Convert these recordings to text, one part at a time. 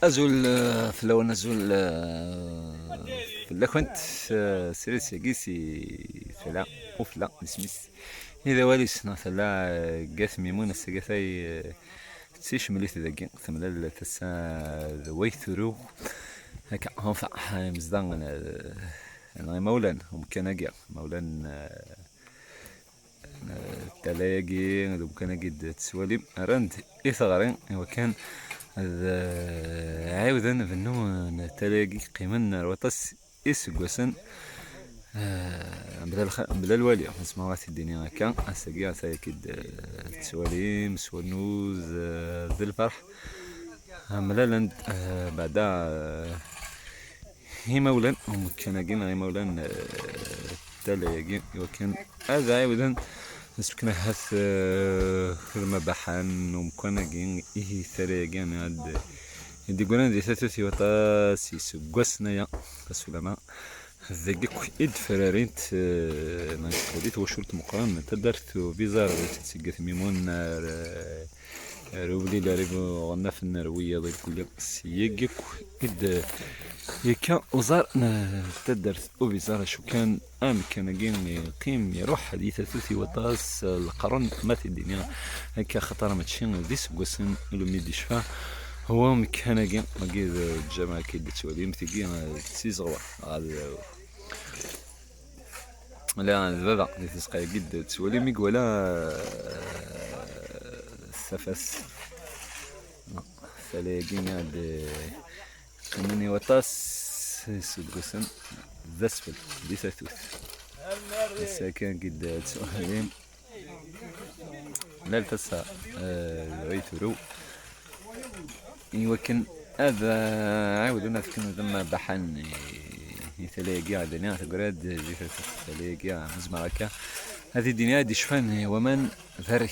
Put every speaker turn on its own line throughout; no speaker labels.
أزول في الأول نزول في كنت سيريس يقيسي فلا وفلا نسميس إذا والي سنا فلا قاس ميمون السقاثاي تسيش مليت ذاكي ثملا تسا ويثرو هكا هنفع مزدان أنا مولان هم كان قيا مولان تلاقي دوك كان قد تسوالي راند إثغرين وكان عاودا بنو تلاقي قيمنا روطس إسقوسن بلا الوالي نسمع وقت الدنيا هكا أساقي أكيد تسواليم سوالنوز ذي الفرح ملالا بعدا هي مولان هم كان قينا هي مولان تلاقي وكان هذا عاودا نسبكنا هاث خدمة بحان ومكوناكين إيه ثرياكين هاد يدي قولنا دي ثلاثة وطاس يسقوسنا يا السلامة ذاكيك إد فرارينت نقديت وشرت مقرن تدرت بيزار تسقث ميمون روبلي لاريبو غنا في النروية ضي كل سيجيك إد يكا وزار تدرت وبيزار شو كان كان جين قيم يروح حديثة ثلاثي وطاس القرن ما في الدنيا هكا خطر ماتشين ديس قوسن لو ميدي شفا هو مكان جين ماكيد الجامعة كيد تسولي متيجي تسيزغوا هذا لا بابا اللي تسقى جد تسولي ميك ولا سفاس سلاجين هاد كمني وطاس سدقسن ذسفل ديساتوث الساكن قد تسولين لا الفسا ويثرو يمكن هذا عاودنا فكنا ثم بحن يتلاقي على الدنيا تقراد دي تلاقي مزمركة هذه الدنيا دي شفان ومن ذري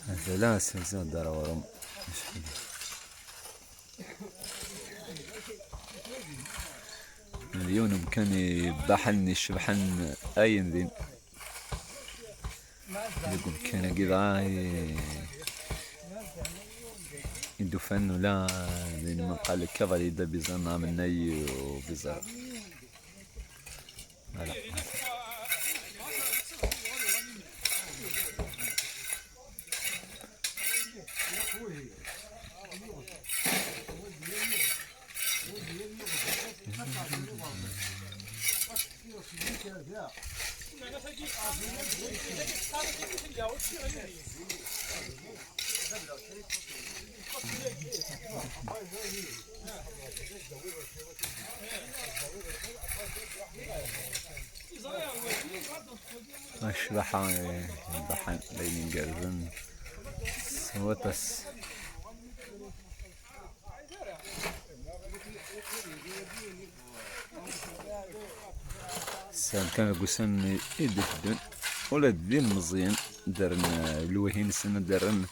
هذا لا سلسلة دار ورم اليوم كان بحن الشبحن أين ذين يقول كان كذا يدفن ولا لأن من قال لك كذا يدا بيزنا من ني وبيزار لا أشبح بحن بين جرزن سوتس سام كان قسن يدفدن ولا الدين مزيان درن الوهين سنة درن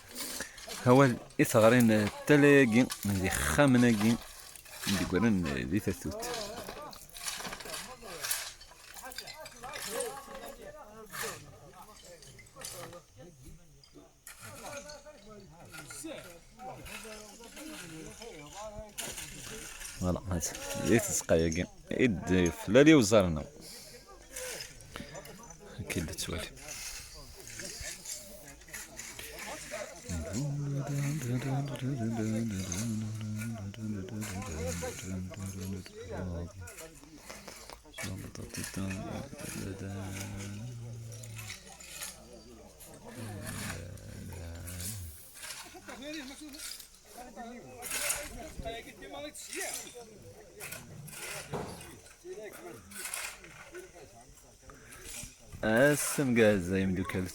هو إثغرين تلاقي من ذي خامناقي ندي قرن ذي تثوت فوالا هذا ذي تسقايا إد فلالي وزارنا أكيد تسوالي السم قاز زي مدوكال